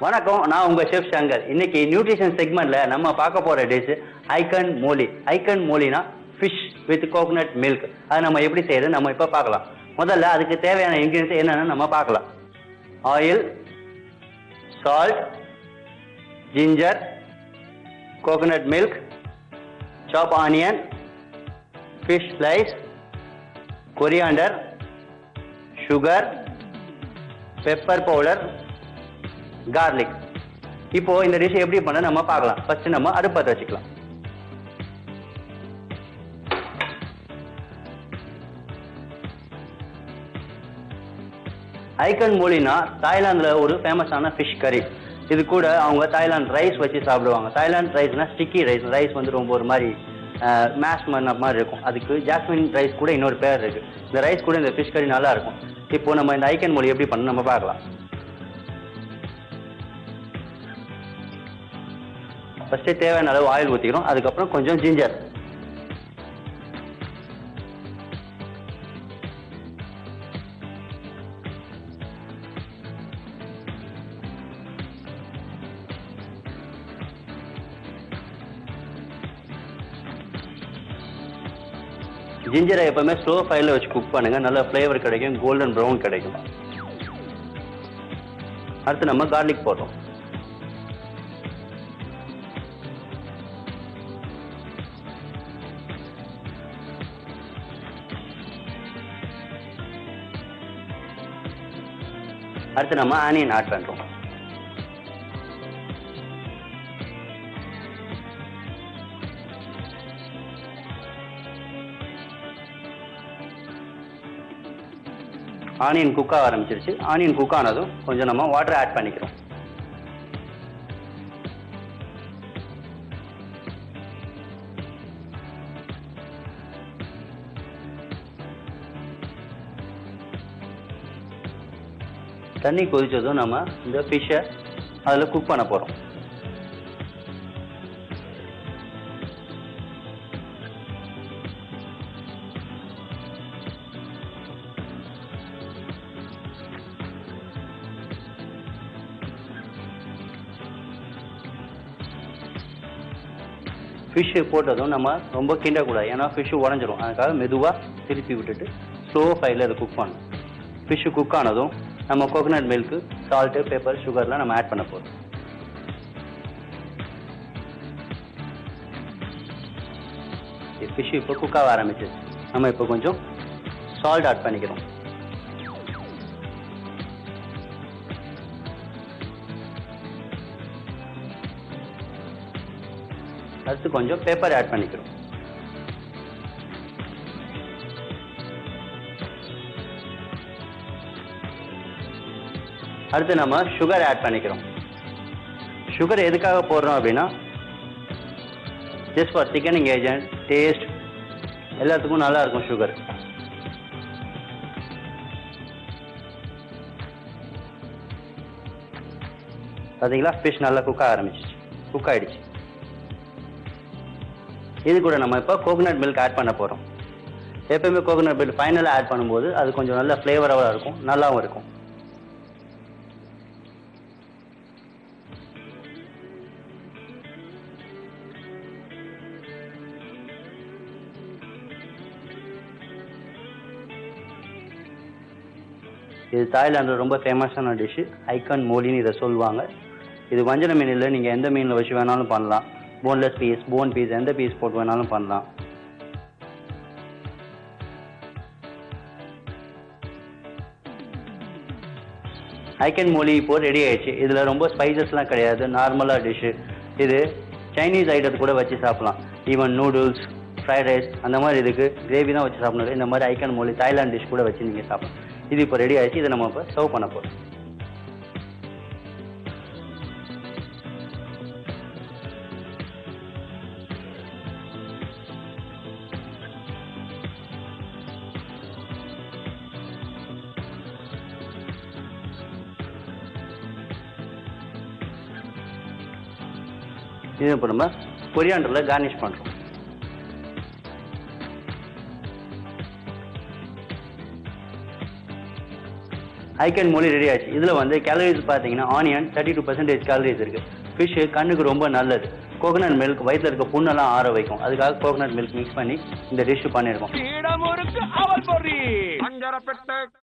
வணக்கம், நான் உங்க செஃப் சங்கர். இன்னைக்கு நியூட்ரிஷன் செக்மெண்ட்ல நம்ம பார்க்க போற dish icon Molly. Icon Molina fish with coconut milk. அதை நம்ம எப்படி செய்யறது நம்ம இப்ப பார்க்கலாம். முதல்ல அதுக்கு தேவையான இன்கிரியன்ஸ் என்னன்னு நம்ம பார்க்கலாம். Oil, salt, ginger, coconut milk, chop onion, fish slice, coriander, sugar, pepper powder, garlic. இப்போ இந்த டிஷ் எப்படி பண்ண நம்ம பார்க்கலாம். ஃபர்ஸ்ட் நம்ம அடுப்பத்தை வச்சுக்கலாம். ஐக்கன் மோலினா தாய்லாந்துல ஒரு ஃபேமஸான ஃபிஷ் கறி. இது கூட அவங்க தாய்லாந்து ரைஸ் வச்சு சாப்பிடுவாங்க. தாய்லாந்து ரைஸ்னா ஸ்டிக்கி ரைஸ். ரைஸ் வந்து ரொம்ப ஒரு மாதிரி மேஷ் பண்ண மாதிரி இருக்கும். அதுக்கு ஜாஸ்மின் ரைஸ் கூட இன்னொரு பேர் இருக்கு. இந்த ரைஸ் கூட இந்த ஃபிஷ் கறி நல்லா இருக்கும். இப்போ நம்ம இந்த ஐக்கன் மோலி எப்படி பண்ண நம்ம பார்க்கலாம். ஃபர்ஸ்ட் தேவையான அளவு ஆயில் ஊற்றிக்கிறோம். அதுக்கப்புறம் கொஞ்சம் ஜிஞ்சர், ஜிஞ்சரை எப்பவுமே ஸ்லோ ஃபயர்ல வச்சு குக் பண்ணுங்க. நல்ல ஃப்ளேவர் கிடைக்கும், கோல்டன் ப்ரௌன் கிடைக்கும். அடுத்து நம்ம கார்லிக் போடுறோம். அடுத்து நம்ம ஆனியன் ஆட் பண்றோம். ஆனியன் குக் ஆக ஆரம்பிச்சிருச்சு. ஆனியன் குக் ஆனதும் கொஞ்சம் நம்ம வாட்டர் ஆட் பண்ணிக்கிறோம். தண்ணி கொதிச்சதும் நம்ம இந்த ஃபிஷ்ஷை அதில் குக் பண்ண போகிறோம். ஃபிஷ்ஷு போட்டதும் நம்ம ரொம்ப கிண்டக்கூடாது, ஏன்னா ஃபிஷ்ஷு உடஞ்சிரும். அதுக்காக மெதுவாக திருப்பி விட்டுட்டு ஸ்லோ ஃபயரில் அதை குக் பண்ணணும். ஃபிஷ்ஷு குக் ஆனதும் நம்ம கோகனட் மில்க்கு, சால்ட்டு, பெப்பர், சுகர்லாம் நம்ம ஆட் பண்ண போகிறோம். ஃபிஷ்ஷு இப்போ குக் ஆக ஆரம்பிச்சிருச்சு. நம்ம இப்போ கொஞ்சம் சால்ட் ஆட் பண்ணிக்கிறோம். அடுத்து கொஞ்சம் பெப்பர் ஆட் பண்ணிக்கிறோம். அடுத்து நம்ம சுகர் ஆட் பண்ணிக்கிறோம். சுகர் எதுக்காக போடுறோம் அப்படின்னா, just for thickening agent, taste எல்லாத்துக்கும் நல்லா இருக்கும் சுகர். பார்த்தீங்களா, ஃபிஷ் நல்லா குக் ஆக ஆரம்பிச்சிச்சு, குக் ஆகிடுச்சு. இது கூட நம்ம இப்போ கோகனட் மில்க் ஆட் பண்ண போகிறோம். எப்பவுமே கோகனட் மில்க் ஃபைனலாக ஆட் பண்ணும்போது அது கொஞ்சம் நல்ல ஃப்ளேவராக இருக்கும், நல்லாவும் இருக்கும். இது தாய்லாண்டில் ரொம்ப ஃபேமஸான டிஷ்ஷு ஐக்கன் மோலின்னு இதை சொல்லுவாங்க. இது வஞ்சர மீனில் நீங்கள் எந்த மீனில் வச்சு வேணாலும் பண்ணலாம். போன்லெஸ் பீஸ், போன் பீஸ், எந்த பீஸ் போட்டு வேணாலும் பண்ணலாம். ஐக்கன் மோலி இப்போ ரெடி ஆயிடுச்சு. இதில் ரொம்ப ஸ்பைசஸ்லாம் கிடையாது, நார்மலாக டிஷ்ஷு. இது சைனீஸ் ஐட்டத்து கூட வச்சு சாப்பிட்லாம். ஈவன் நூடுல்ஸ், ஃப்ரைட் ரைஸ் அந்த மாதிரி இதுக்கு கிரேவி தான் வச்சு சாப்பிடணும். இந்த மாதிரி ஐக்கன் மோலி தாய்லாந்து டிஷ் கூட வச்சு நீங்கள் சாப்பிடலாம். இது இப்போ ரெடி ஆயிடுச்சு. இதை நம்ம இப்போ சர்வ் பண்ண போகிறோம். இது இப்போ நம்ம கொரியாண்டரில் கார்னிஷ் பண்ணுறோம். ஐக்கன் மோலி ரெடி ஆச்சு. இதில் வந்து கேலரிஸ் பார்த்தீங்கன்னா ஆனியன் 32% கேலரிஸ் இருக்குது. ஃபிஷ்ஷு கண்ணுக்கு ரொம்ப நல்லது. கோகனட் மில்க் வயிற்றில் இருக்க புண்ணெல்லாம் ஆற வைக்கும். அதுக்காக கோகனட் மில்க் மிக்ஸ் பண்ணி இந்த டிஷ் பண்ணியிருக்கோம்.